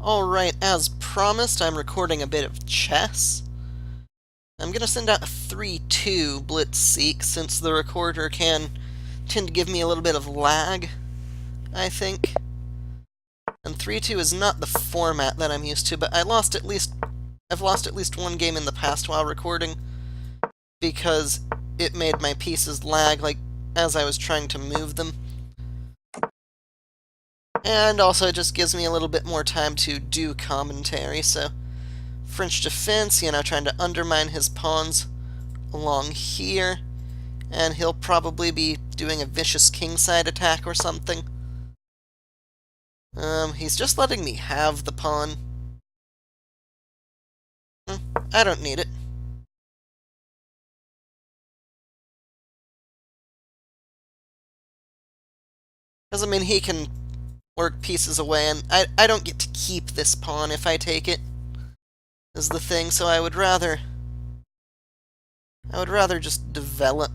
Alright, as promised, I'm recording a bit of chess. I'm gonna send out a 3-2 blitz seek, since the recorder can tend to give me a little bit of lag, I think. And 3-2 is not the format that I'm used to, but I've lost at least one game in the past while recording, because it made my pieces lag, like, as I was trying to move them. And also, it just gives me a little bit more time to do commentary, so... French defense, trying to undermine his pawns along here. And he'll probably be doing a vicious kingside attack or something. He's just letting me have the pawn. I don't need it. Because, I mean, he can work pieces away, and I don't get to keep this pawn if I take it, is the thing, so I would rather just develop.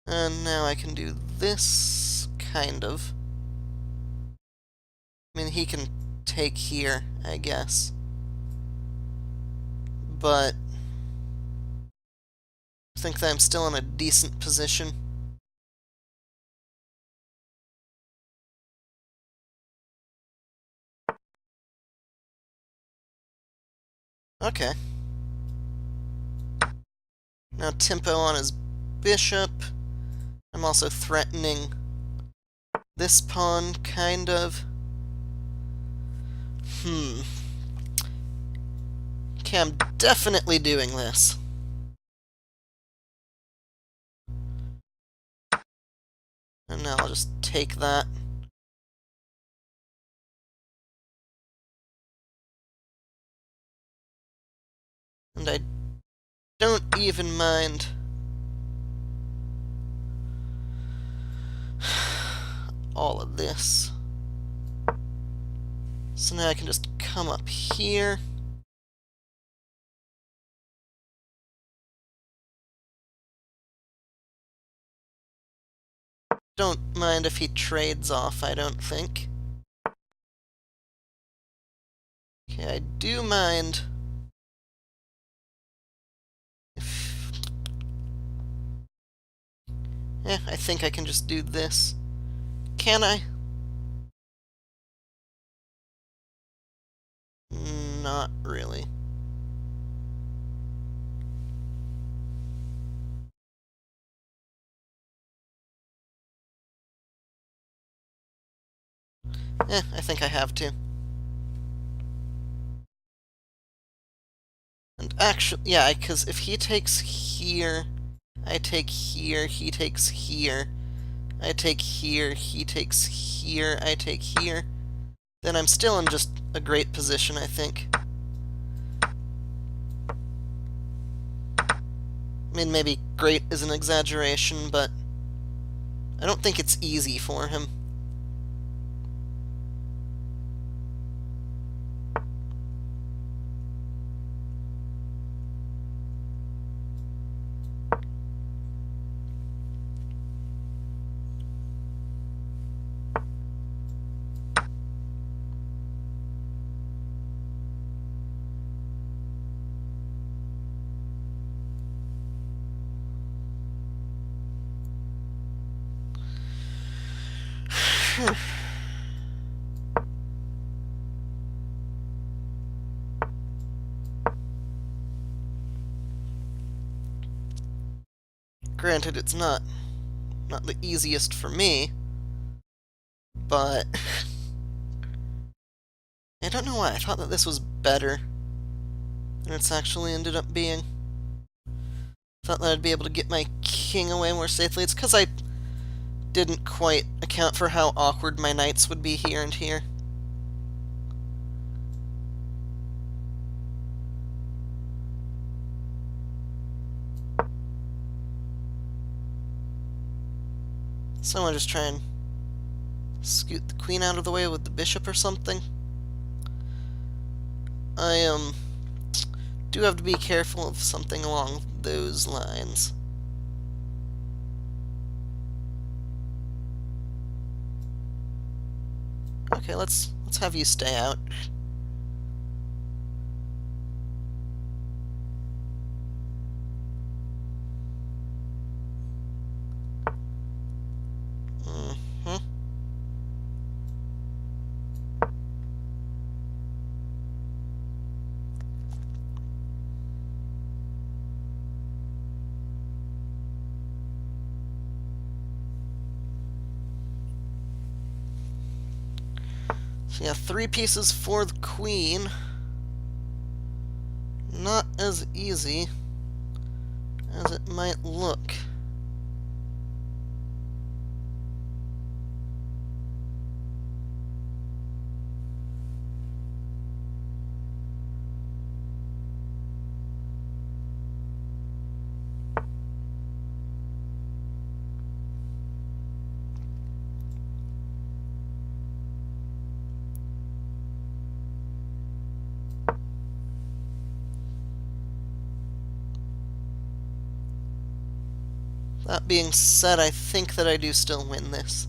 And now I can do this, kind of. I mean, he can take here, I guess. But I think that I'm still in a decent position. Okay. Now tempo on his bishop. I'm also threatening this pawn, kind of. Okay, I'm definitely doing this. And now I'll just take that. And I don't even mind all of this. So now I can just come up here. Don't mind if he trades off, I don't think. Okay, I do mind if... I think I can just do this. Can I? Not really. I think I have to. And actually, yeah, because if he takes here, I take here, he takes here, I take here, he takes here, I take here, then I'm still in just a great position, I think. I mean, maybe great is an exaggeration, but I don't think it's easy for him. Granted, it's not the easiest for me, but I don't know why I thought that this was better than it's actually ended up being. Thought that I'd be able to get my king away more safely. It's because I didn't quite account for how awkward my knights would be here and here. So I'm gonna just try and scoot the queen out of the way with the bishop or something. I do have to be careful of something along those lines. Okay, let's have you stay out. Hmm. So yeah, 3 pieces for the queen. Not as easy as it might look. That being said, I think that I do still win this.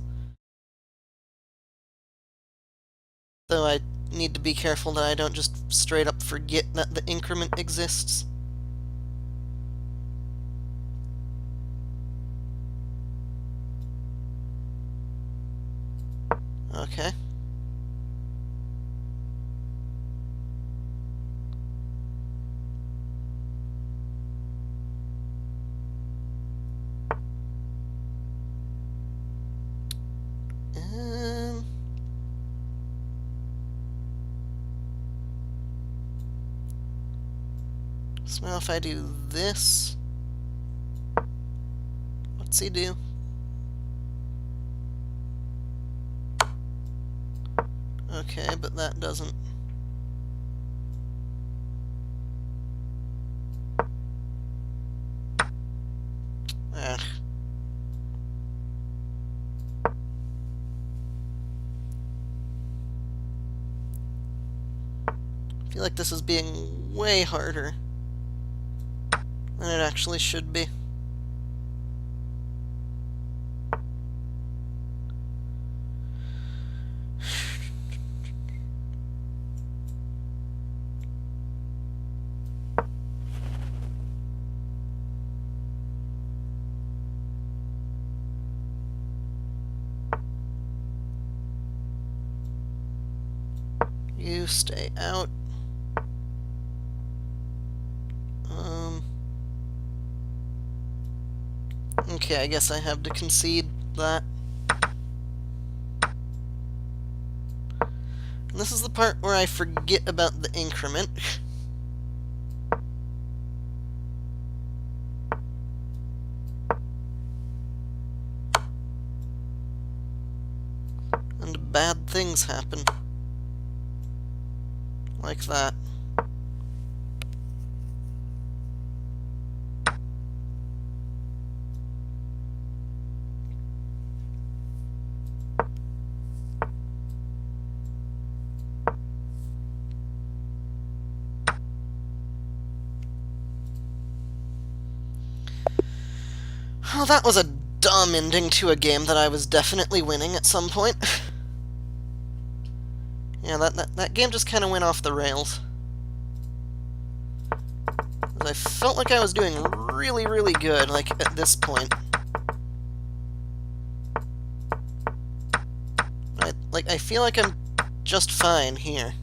Though I need to be careful that I don't just straight up forget that the increment exists. Okay. Um, so now if I do this, what's he do? Okay, but that doesn't. Ah. I feel like this is being way harder than it actually should be. You stay out. Okay, I guess I have to concede that. And this is the part where I forget about the increment. And bad things happen. Like that. Oh, that was a dumb ending to a game that I was definitely winning at some point. Yeah, that game just kind of went off the rails. I felt like I was doing really, really good, like, at this point. I feel like I'm just fine here.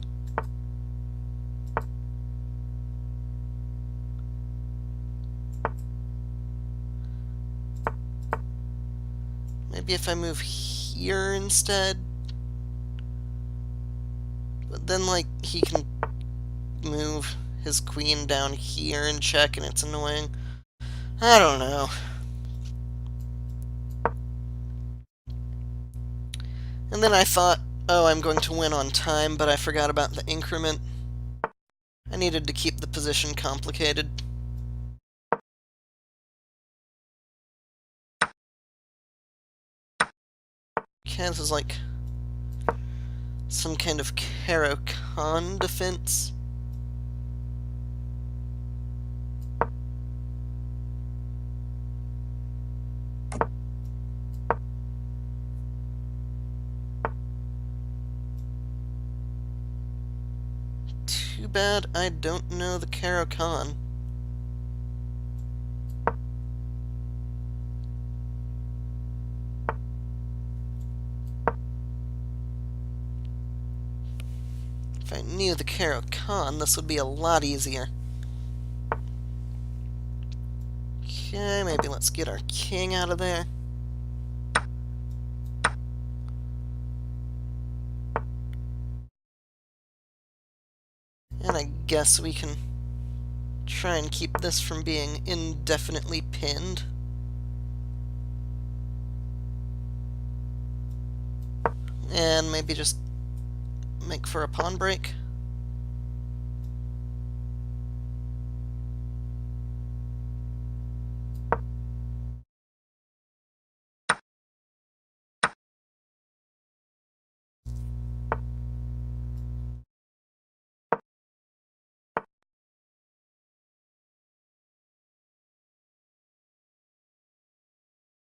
Maybe if I move here instead? But then, like, he can move his queen down here and check, and it's annoying. I don't know. And then I thought, oh, I'm going to win on time, but I forgot about the increment. I needed to keep the position complicated. Okay, this is like some kind of Caro-Kann defense. Too bad I don't know the Caro-Kann. If I knew the Caro-Kann, this would be a lot easier. Okay, maybe let's get our king out of there. And I guess we can try and keep this from being indefinitely pinned. And maybe just make for a pawn break.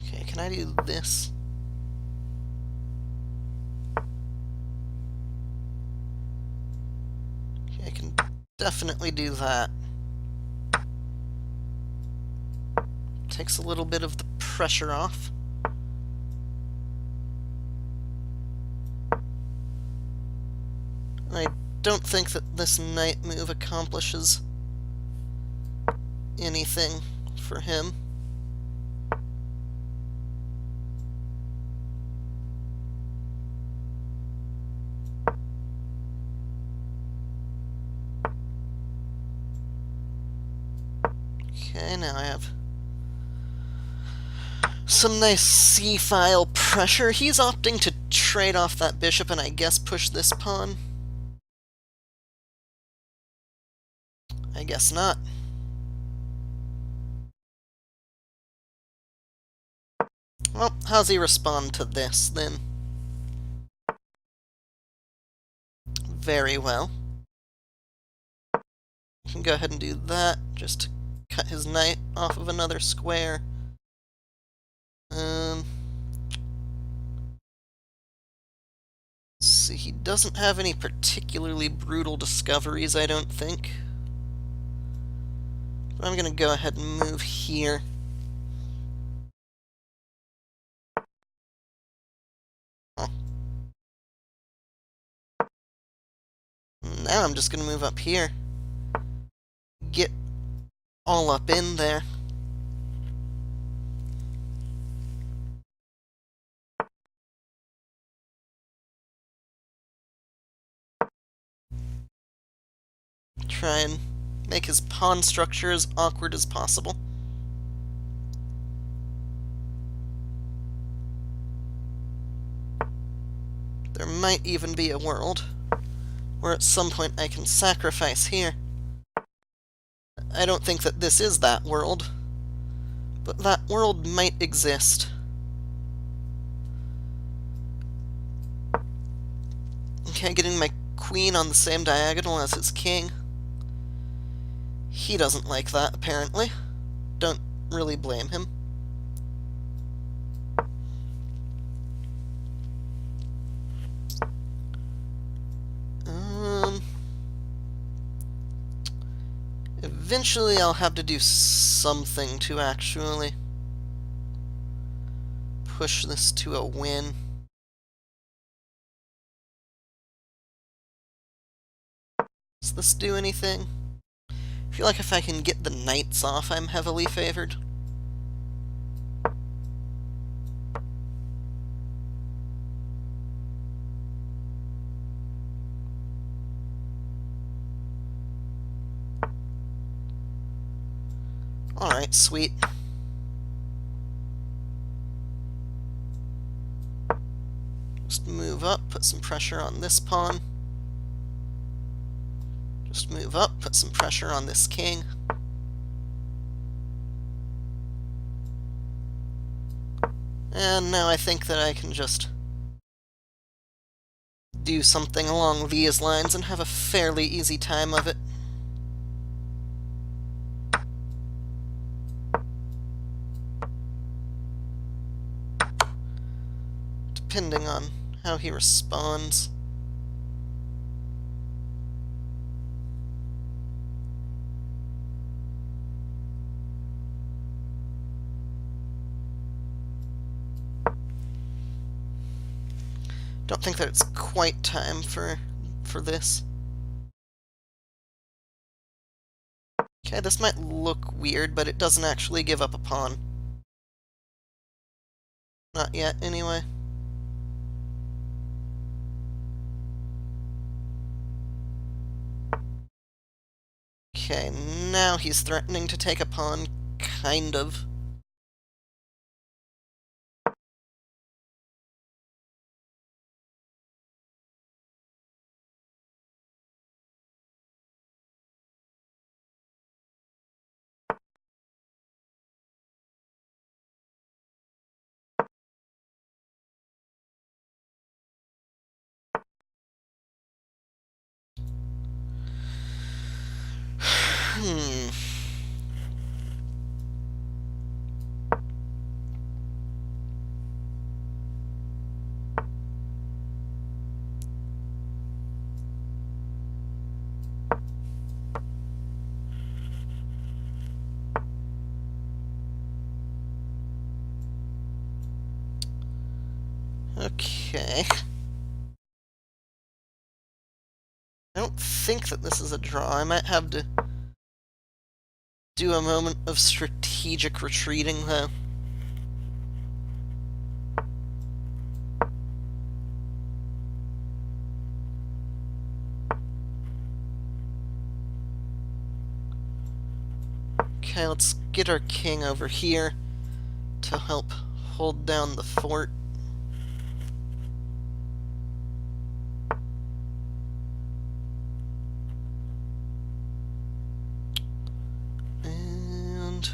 Okay, can I do this? Okay, I can definitely do that. Takes a little bit of the pressure off. I don't think that this knight move accomplishes anything for him. Okay, now I have some nice c-file pressure. He's opting to trade off that bishop and I guess push this pawn. I guess not. Well, how's he respond to this, then? Very well. I can go ahead and do that, just to cut his knight off of another square. Let's see, he doesn't have any particularly brutal discoveries, I don't think. But I'm going to go ahead and move here. Oh. Now I'm just going to move up here. Get all up in there. Try and make his pawn structure as awkward as possible. There might even be a world where at some point I can sacrifice here. I don't think that this is that world, but that world might exist. Okay, getting my queen on the same diagonal as his king. He doesn't like that, apparently. Don't really blame him. Eventually I'll have to do something to actually push this to a win. Does this do anything? I feel like if I can get the knights off, I'm heavily favored. Alright, sweet. Just move up, put some pressure on this pawn. Just move up, put some pressure on this king. And now I think that I can just do something along these lines and have a fairly easy time of it. Depending on how he responds. Don't think that it's quite time for this. Okay, this might look weird, but it doesn't actually give up a pawn. Not yet, anyway. Okay, now he's threatening to take a pawn, kind of. Hmm. Okay. I don't think that this is a draw. I might have to do a moment of strategic retreating, though. Okay, let's get our king over here to help hold down the fort. And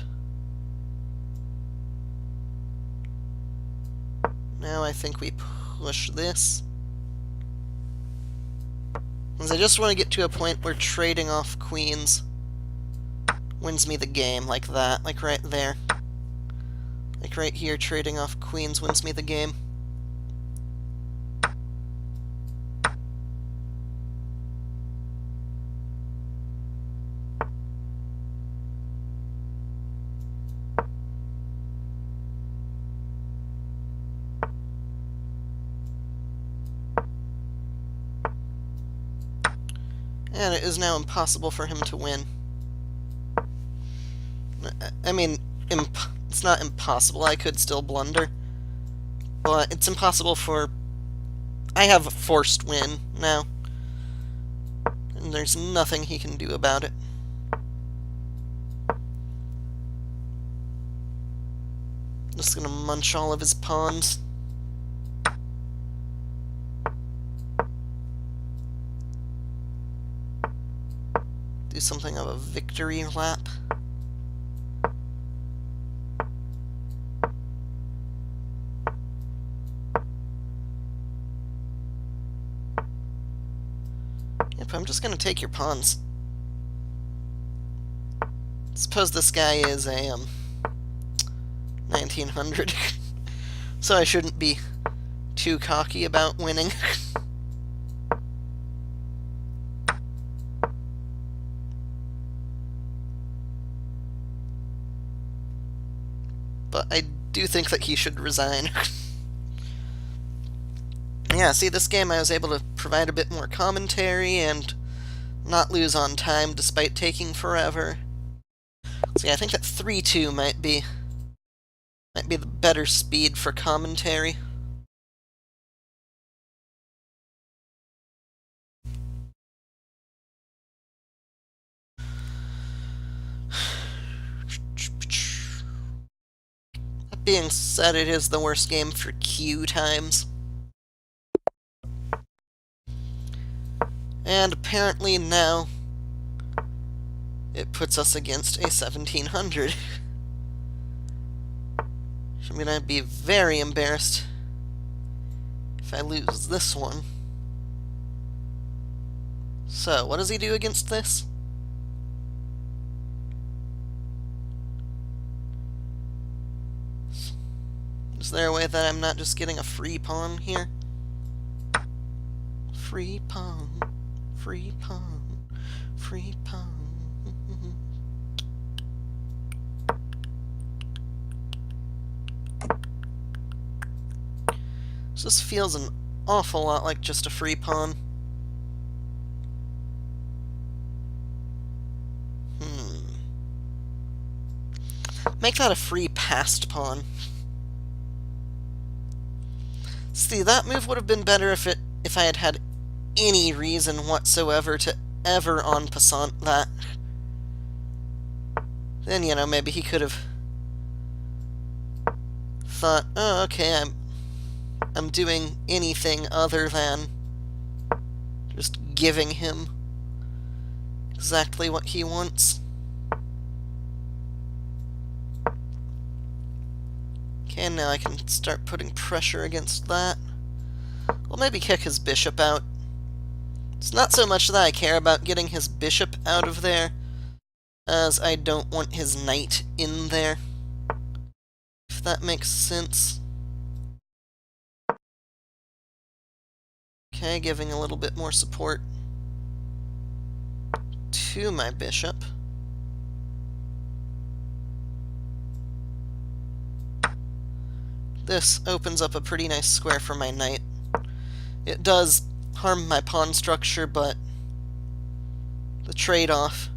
now I think we push this. Because I just want to get to a point where trading off queens wins me the game, like that, like right there. Like right here, trading off queens wins me the game. And it is now impossible for him to win. I mean, it's not impossible. I could still blunder. But it's impossible for... I have a forced win now. And there's nothing he can do about it. Just gonna munch all of his pawns. Do something of a victory lap. Yep, I'm just gonna take your pawns. Suppose this guy is a 1900, so I shouldn't be too cocky about winning. But I do think that he should resign. Yeah, see, this game I was able to provide a bit more commentary and not lose on time despite taking forever. So yeah, I think that 3-2 might be the better speed for commentary. That being said, it is the worst game for queue times. And apparently now it puts us against a 1700. I'm gonna be very embarrassed if I lose this one. So, what does he do against this? Is there a way that I'm not just getting a free pawn here? Free pawn, free pawn, free pawn. This feels an awful lot like just a free pawn. Make that a free passed pawn. See, that move would have been better if I had had any reason whatsoever to ever en passant that. Then, you know, maybe he could have thought, oh, okay, I'm doing anything other than just giving him exactly what he wants. Okay, now I can start putting pressure against that. Well, maybe kick his bishop out. It's not so much that I care about getting his bishop out of there, as I don't want his knight in there, if that makes sense. Okay, giving a little bit more support to my bishop. This opens up a pretty nice square for my knight. It does harm my pawn structure, but the trade-off,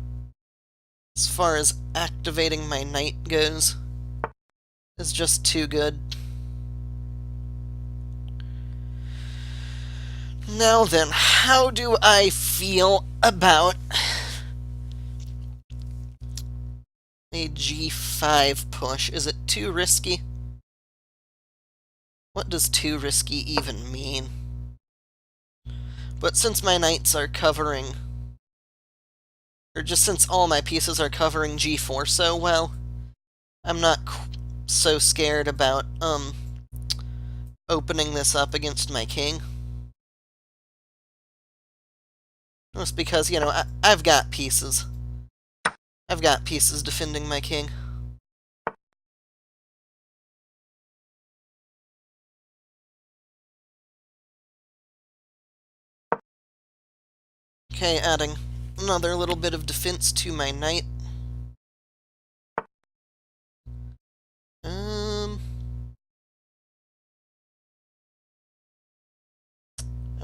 as far as activating my knight goes, is just too good. Now then, how do I feel about a g5 push? Is it too risky? What does too risky even mean? But since my knights are covering, or just since all my pieces are covering g4 so well, I'm not so scared about opening this up against my king. Just because, you know, I've got pieces. I've got pieces defending my king. Okay, adding another little bit of defense to my knight.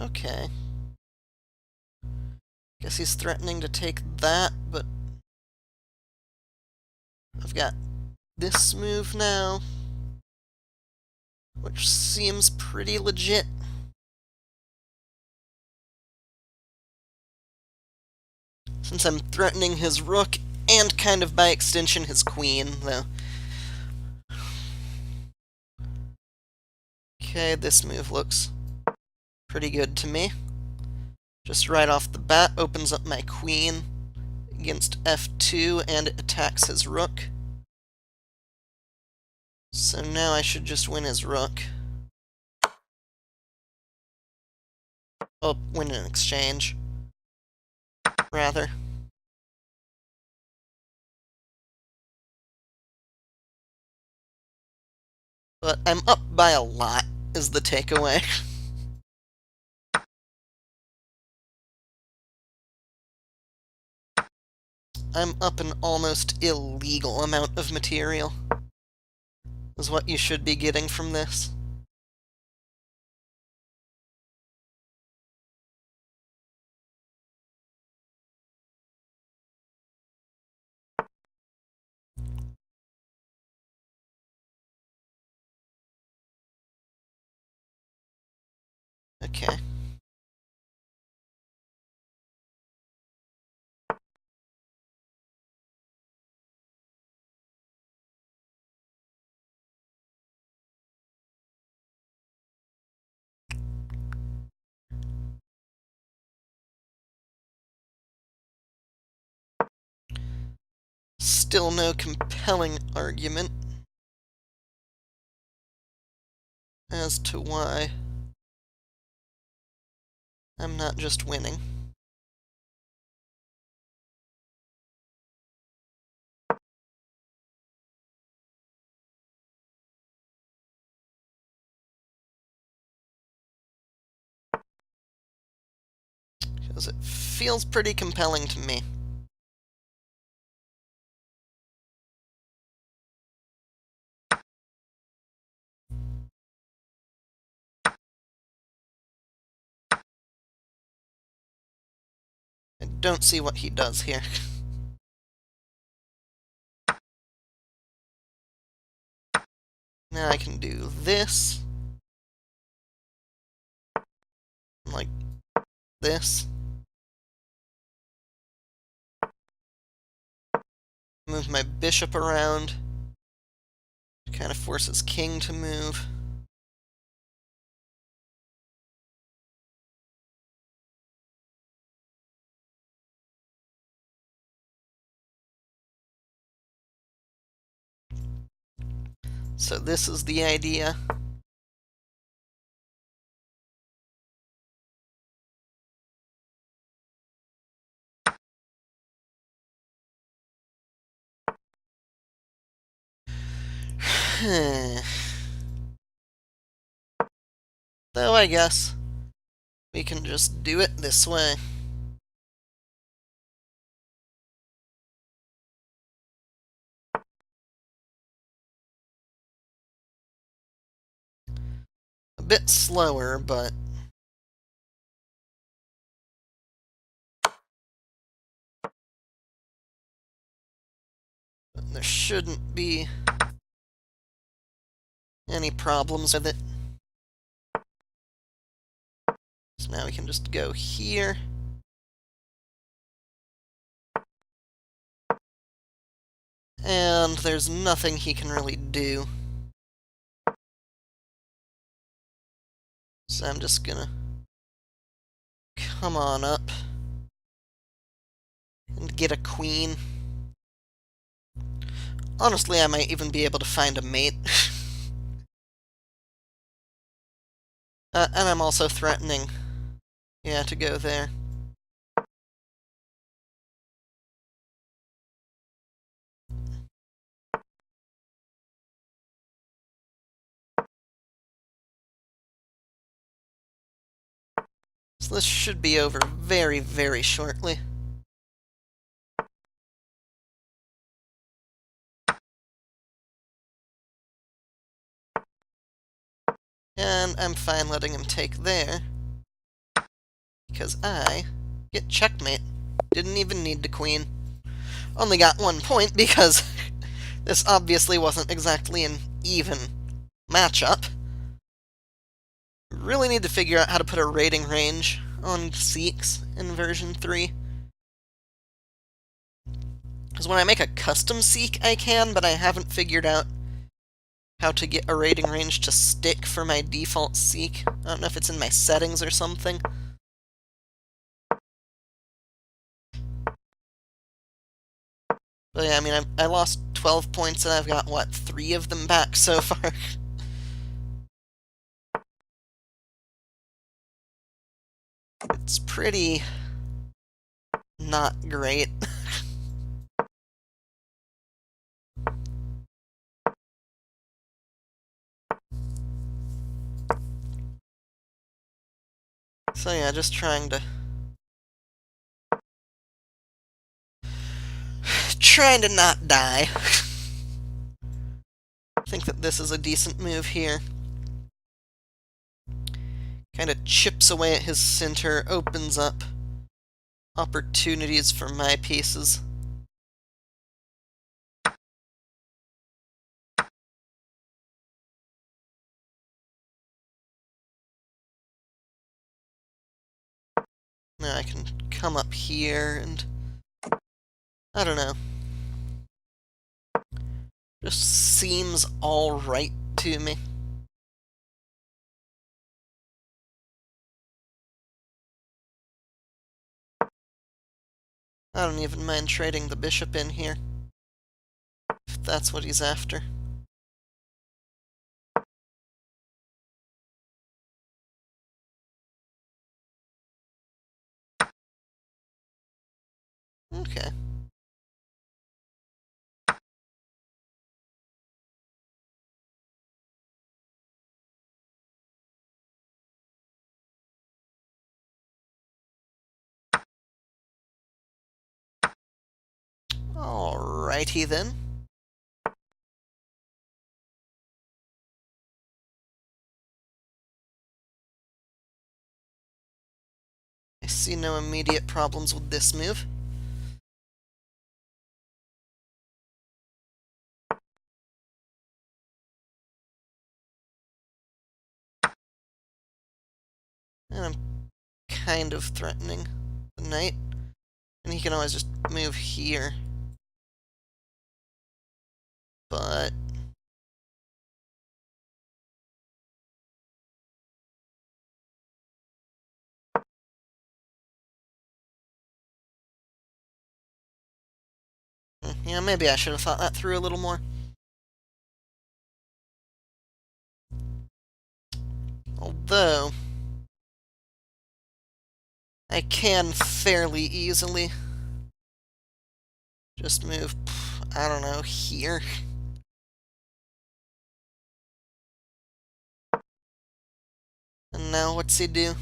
Okay. Guess he's threatening to take that, but I've got this move now, which seems pretty legit. Since I'm threatening his rook, and kind of by extension his queen, though. Okay, this move looks pretty good to me. Just right off the bat, opens up my queen against f2, and it attacks his rook. So now I should just win his rook. Oh, win an exchange, rather. But I'm up by a lot, is the takeaway. I'm up an almost illegal amount of material, is what you should be getting from this. Okay. Still no compelling argument as to why I'm not just winning. Because it feels pretty compelling to me. don't see what he does here. Now I can do this. Like this. Move my bishop around. Kind of forces king to move. So this is the idea. Though I guess we can just do it this way. A bit slower, but there shouldn't be any problems with it. So now we can just go here. And there's nothing he can really do. So I'm just gonna come on up and get a queen. Honestly, I might even be able to find a mate. And I'm also threatening, yeah, to go there. So this should be over very, very shortly. And I'm fine letting him take there, because I get checkmate. Didn't even need the queen. Only got 1 point because this obviously wasn't exactly an even matchup. Really need to figure out how to put a rating range on Seeks in version 3. Because when I make a custom Seek, I can, but I haven't figured out how to get a rating range to stick for my default Seek. I don't know if it's in my settings or something. But yeah, I mean, I lost 12 points and I've got, what, 3 of them back so far? It's pretty not great. So yeah, just trying to not die. I think that this is a decent move here. Kind of chips away at his center, opens up opportunities for my pieces. Now I can come up here and... I don't know. Just seems alright to me. I don't even mind trading the bishop in here, if that's what he's after. Okay. Alrighty then. I see see no immediate problems with this move. And I'm kind of threatening the knight. And he can always just move here. But yeah, maybe I should have thought that through a little more. Although, I can fairly easily just move, I don't know, here. And now what's he do?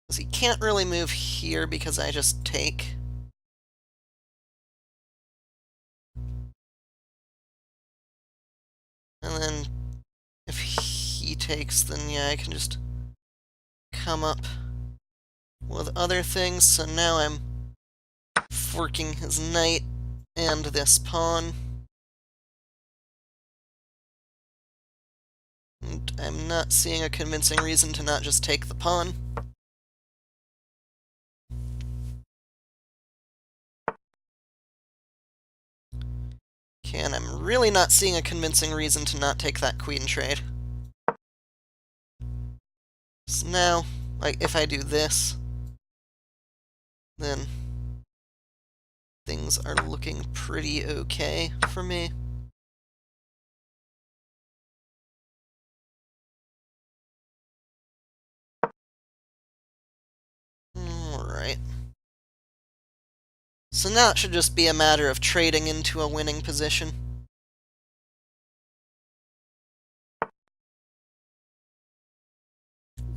Because he can't really move here because I just take. And then if he takes, then yeah, I can just come up with other things. So now I'm forking his knight and this pawn. And I'm not seeing a convincing reason to not just take the pawn. Okay, and I'm really not seeing a convincing reason to not take that queen trade. So now, like, if I do this, then things are looking pretty okay for me. Alright. So now it should just be a matter of trading into a winning position.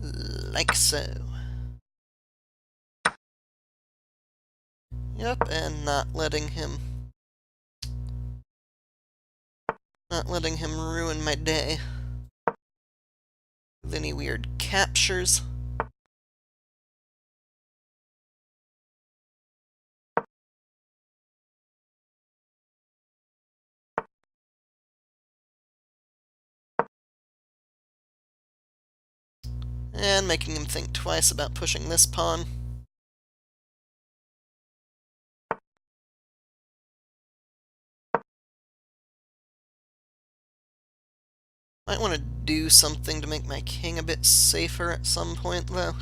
Like so. Yep, and not letting him ruin my day with any weird captures. And making him think twice about pushing this pawn. Might want to do something to make my king a bit safer at some point, though.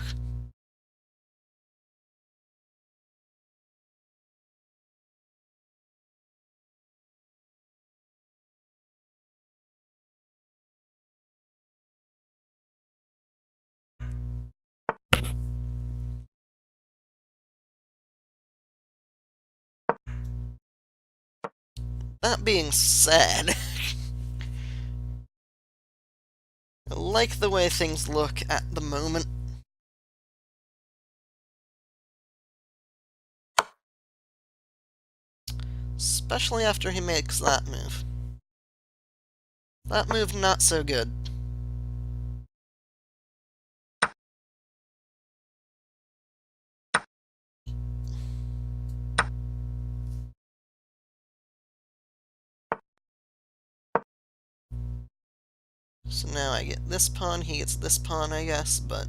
That being said, I like the way things look at the moment. Especially after he makes that move. That move, not so good. So now I get this pawn, he gets this pawn, I guess, but...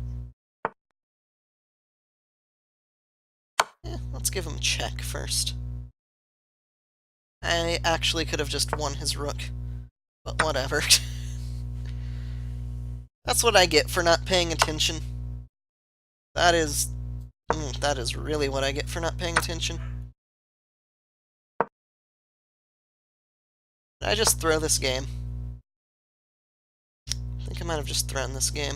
let's give him check first. I actually could have just won his rook, but whatever. That's what I get for not paying attention. That is really what I get for not paying attention. Did I just throw this game? I think I might have just thrown this game.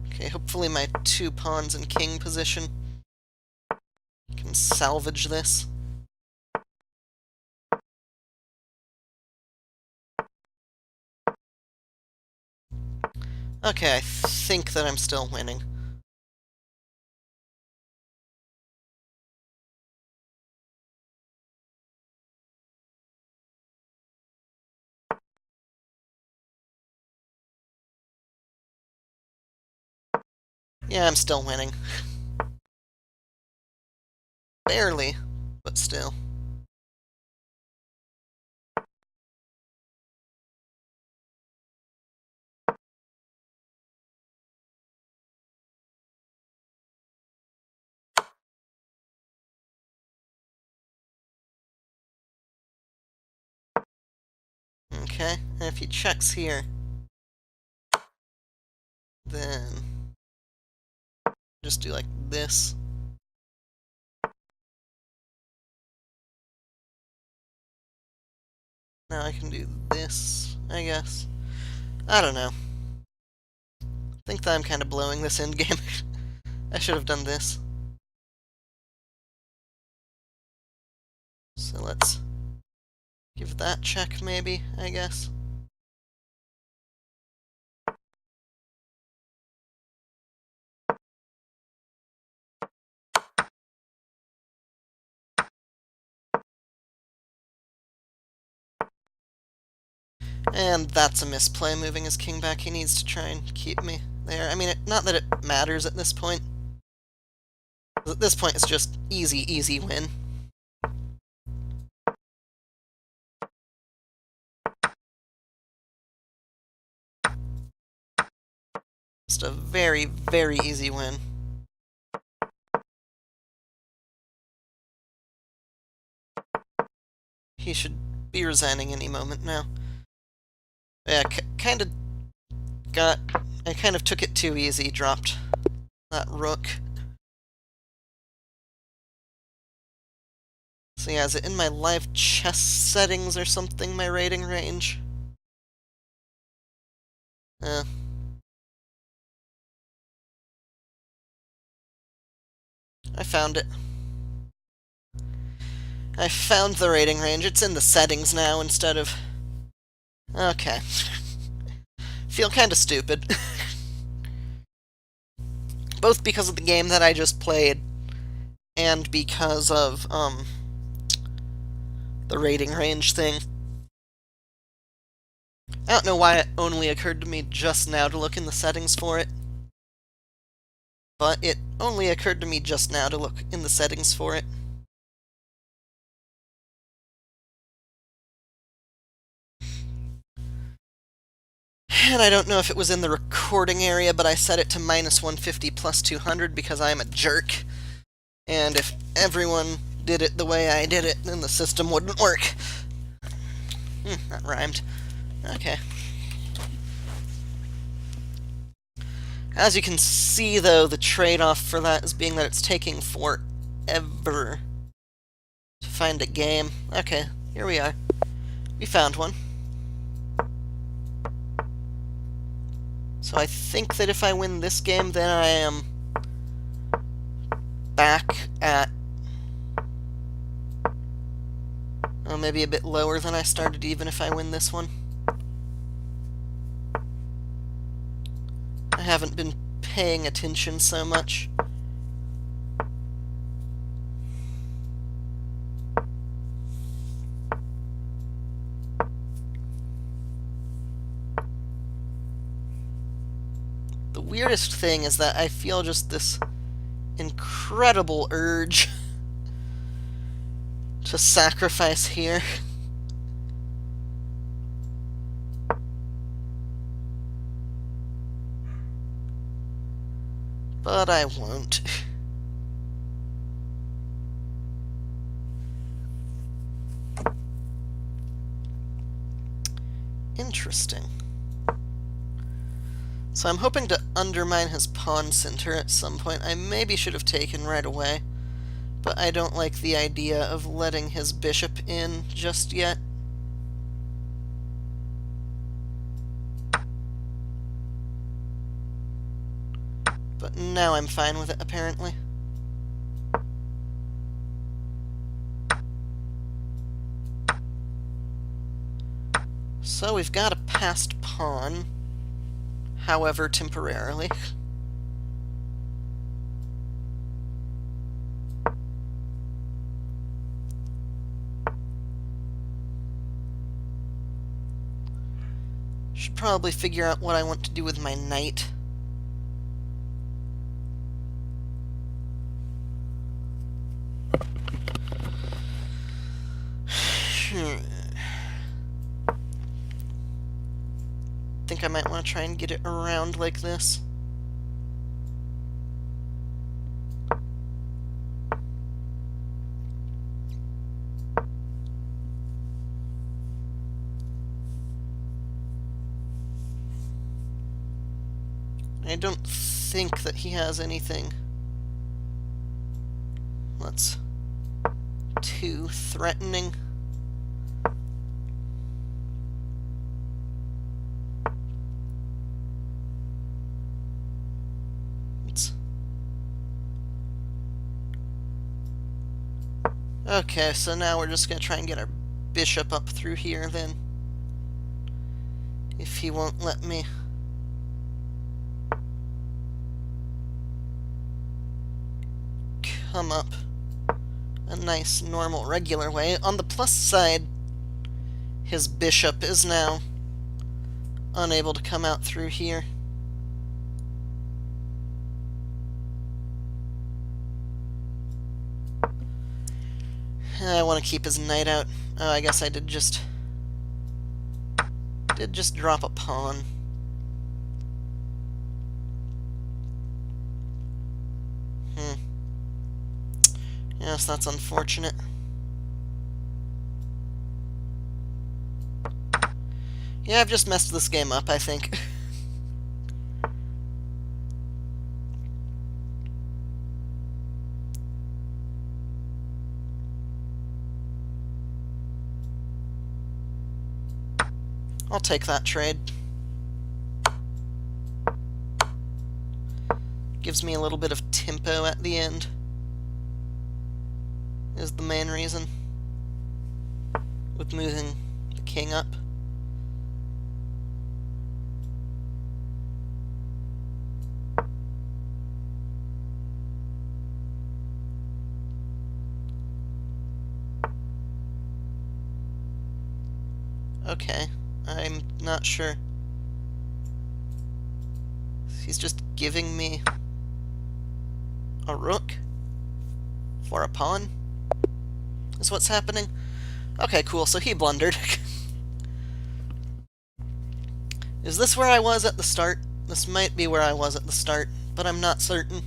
Okay, hopefully my 2 pawns in king position can salvage this. Okay, I think that I'm still winning. Yeah, I'm still winning. Barely, but still. Okay, and if he checks here, then just do like this. Now I can do this, I guess. I don't know. I think that I'm kind of blowing this end game. I should have done this. So let's give that check, maybe, I guess. And that's a misplay, moving his king back. He needs to try and keep me there. I mean, not that it matters at this point. At this point, it's just easy, easy win. Just a very, very easy win. He should be resigning any moment now. Yeah, I kind of took it too easy, dropped that rook. So yeah, is it in my live chess settings or something, my rating range? Uh, I found it. I found the rating range. It's in the settings now instead of... Okay. Feel kinda stupid. Both because of the game that I just played, and because of, the rating range thing. I don't know why it only occurred to me just now to look in the settings for it. But it only occurred to me just now to look in the settings for it. And I don't know if it was in the recording area, but I set it to -150 plus 200 because I am a jerk. And if everyone did it the way I did it, then the system wouldn't work. That rhymed. Okay. As you can see, though, the trade-off for that is being that it's taking forever to find a game. Okay, here we are. We found one. So I think that if I win this game, then I am back at... oh, maybe a bit lower than I started, even if I win this one. I haven't been paying attention so much. The weirdest thing is that I feel just this incredible urge to sacrifice here. But I won't. Interesting. So I'm hoping to undermine his pawn center at some point. I maybe should have taken right away, but I don't like the idea of letting his bishop in just yet. But now I'm fine with it, apparently. So we've got a passed pawn. however temporarily. Should probably figure out what I want to do with my knight. Think I might want to try and get it around like this. I don't think that he has anything that's too threatening. Okay, so now we're just going to try and get our bishop up through here then. If he won't let me. Come up a nice, normal, regular way. On the plus side, his bishop is now unable to come out through here. I want to keep his knight out. Oh, I guess I did just drop a pawn. Yes, that's unfortunate. Yeah, I've just messed this game up, I think. I'll take that trade. Gives me a little bit of tempo at the end. Is the main reason. With moving the king up. Okay, I'm not sure. He's just giving me a rook for a pawn? Is what's happening? Okay, cool, so he blundered. Is this where I was at the start? This might be where I was at the start, but I'm not certain.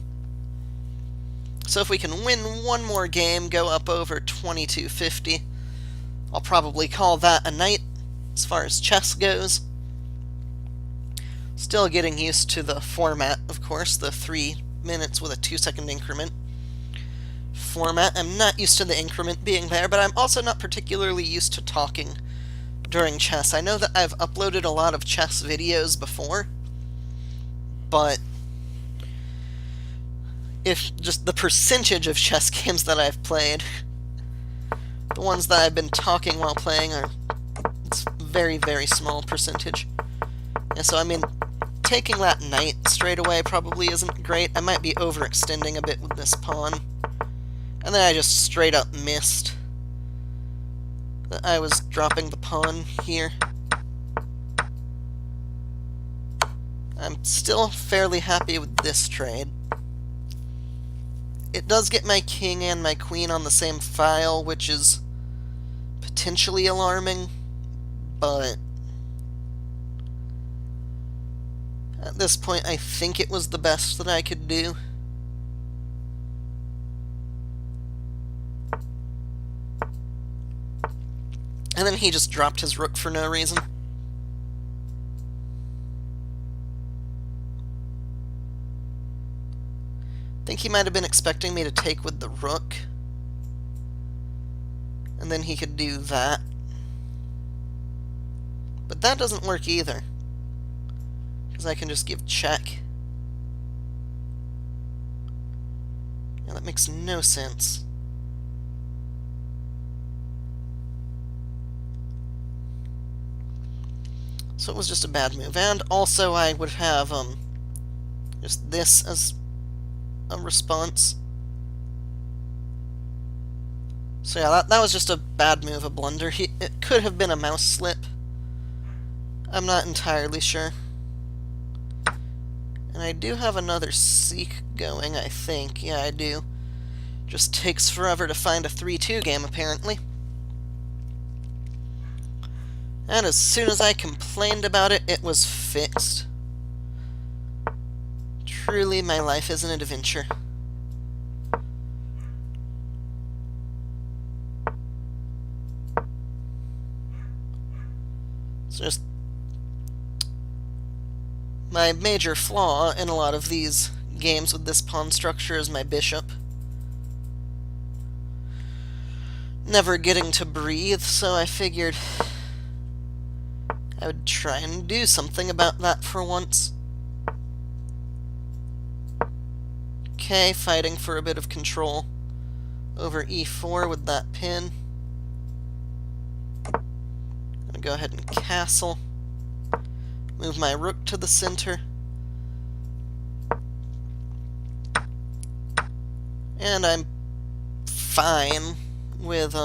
So if we can win one more game, go up over 2250, I'll probably call that a night as far as chess goes. Still getting used to the format, of course, the 3 minutes with a 2-second increment format. I'm not used to the increment being there, but I'm also not particularly used to talking during chess. I know that I've uploaded a lot of chess videos before, but if just the percentage of chess games that I've played, the ones that I've been talking while playing are it's very, very small percentage. And so, I mean, taking that knight straight away probably isn't great. I might be overextending a bit with this pawn. And then I just straight up missed that I was dropping the pawn here. I'm still fairly happy with this trade. It does get my king and my queen on the same file, which is potentially alarming, but at this point I think it was the best that I could do. And then he just dropped his rook for no reason. I think he might have been expecting me to take with the rook. And then he could do that. But that doesn't work either, because I can just give check. Yeah, that makes no sense. So it was just a bad move. And also I would have just this as a response. So yeah, that was just a bad move, a blunder. It could have been a mouse slip. I'm not entirely sure. And I do have another Seek going, I think. Yeah, I do. Just takes forever to find a 3-2 game, apparently. And as soon as I complained about it, it was fixed. Truly, my life is an adventure. It's just my major flaw in a lot of these games with this pawn structure is my bishop never getting to breathe, so I figured I would try and do something about that for once. Okay, fighting for a bit of control over e4 with that pin. I'm gonna go ahead and castle. Move my rook to the center. And I'm fine with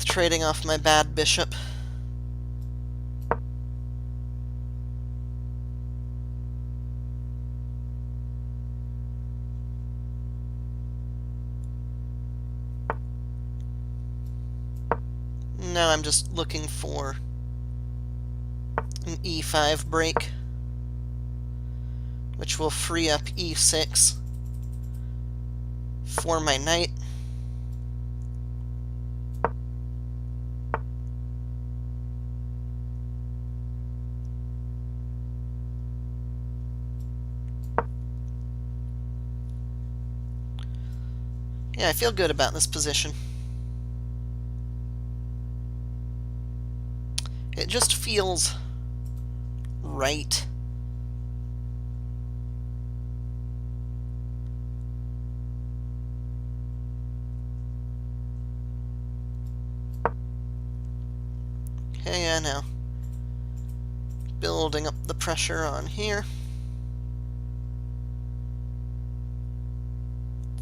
trading off my bad bishop. Now I'm just looking for an e5 break, which will free up e6 for my knight. Yeah, I feel good about this position. It just feels right. Okay, yeah, now building up the pressure on here.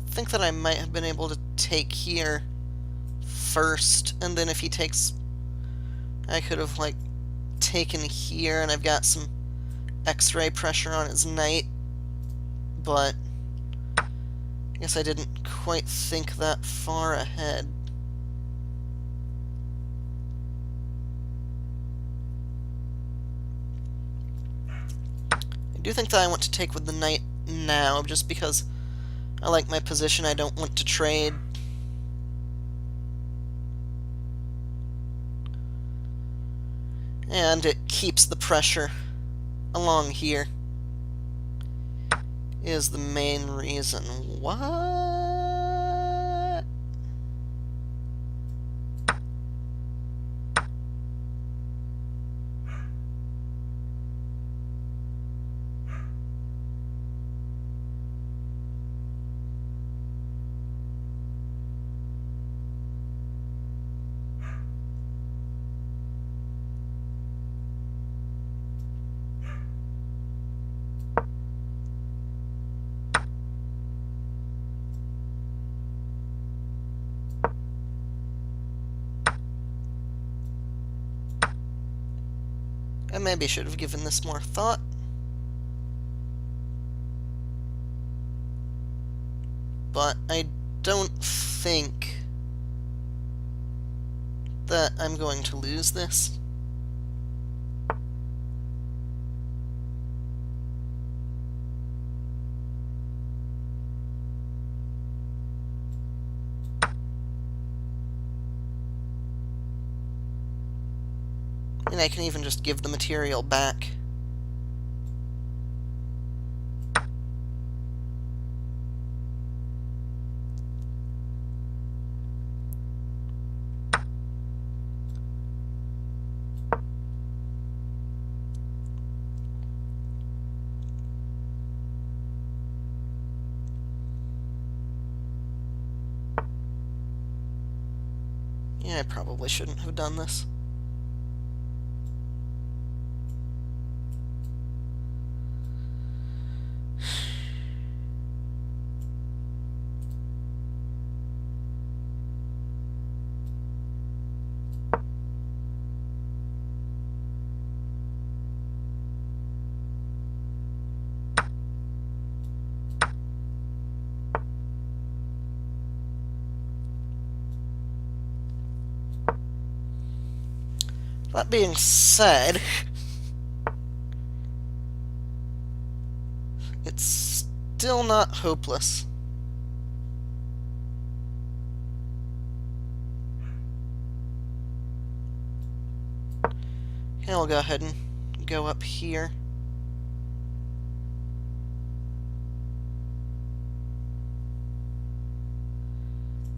I think that I might have been able to take here first, and then if he takes, I could have like taken here, and I've got some X-ray pressure on his knight, but I guess I didn't quite think that far ahead. I do think that I want to take with the knight now, just because I like my position. I don't want to trade. And it keeps the pressure along here, is the main reason. What? I maybe should have given this more thought. But I don't think that I'm going to lose this. And I can even just give the material back. Yeah, I probably shouldn't have done this. That being said, it's still not hopeless. Okay, I'll go ahead and go up here.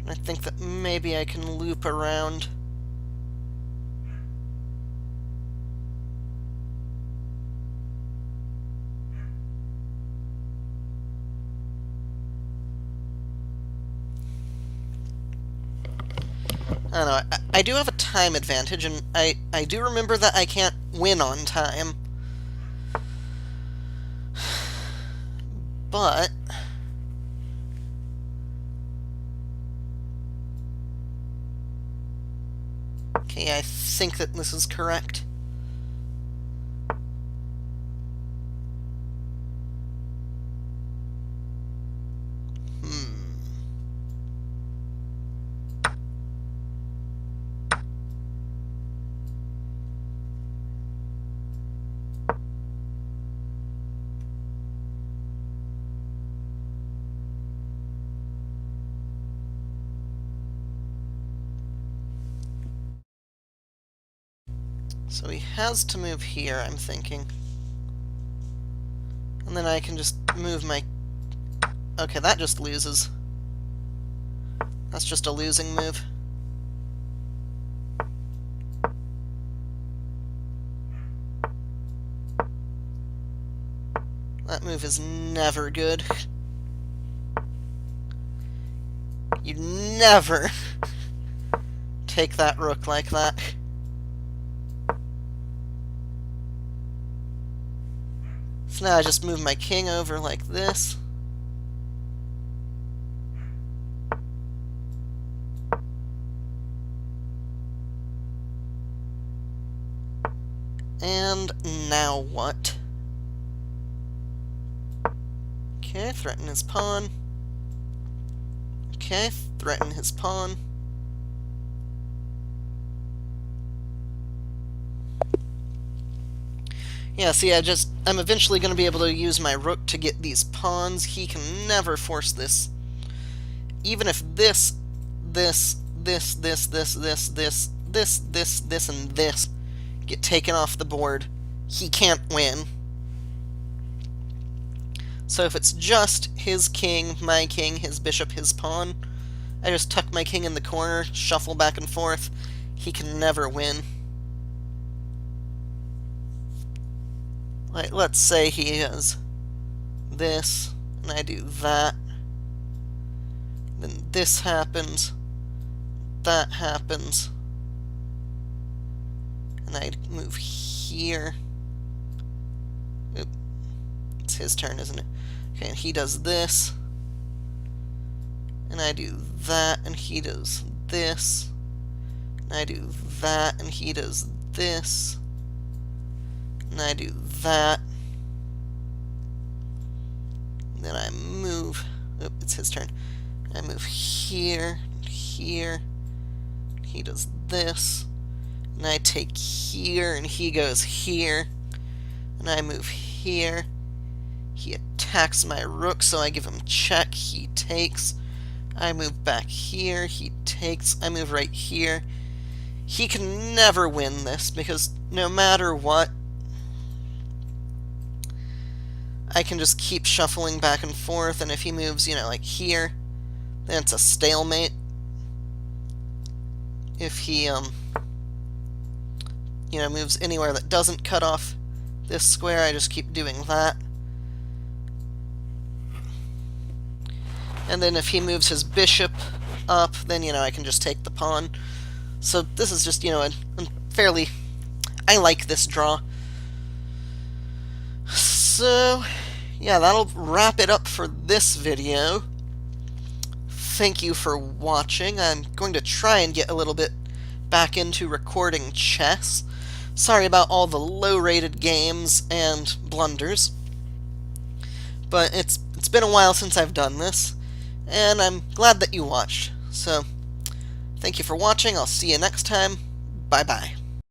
I think that maybe I can loop around. I don't know, I do have a time advantage, and I do remember that I can't win on time. But okay, I think that this is correct. So he has to move here, I'm thinking. And then I can just move my... Okay, that just loses. That's just a losing move. That move is never good. You never take that rook like that. So now I just move my king over like this. And now what? Okay, threaten his pawn. Okay, threaten his pawn. Yeah, see, I'm eventually going to be able to use my rook to get these pawns. He can never force this. Even if this, and this get taken off the board, he can't win. So if it's just his king, my king, his bishop, his pawn, I just tuck my king in the corner, shuffle back and forth. He can never win. Like, let's say he has this, and I do that. Then this happens. That happens. And I move here. Oop. It's his turn, isn't it? Okay, and he does this. And I do that, and he does this. And I do that, and he does this. And I do that. And then I move. Oop, it's his turn. I move here, here. He does this. And I take here, and he goes here. And I move here. He attacks my rook, so I give him check. He takes. I move back here. He takes. I move right here. He can never win this, because no matter what, I can just keep shuffling back and forth, and if he moves, like here, then it's a stalemate. If he, moves anywhere that doesn't cut off this square, I just keep doing that. And then if he moves his bishop up, then, I can just take the pawn. So this is just, a fairly... I like this draw. So, yeah, that'll wrap it up for this video. Thank you for watching. I'm going to try and get a little bit back into recording chess. Sorry about all the low-rated games and blunders. But it's been a while since I've done this, and I'm glad that you watched. So, thank you for watching. I'll see you next time. Bye-bye.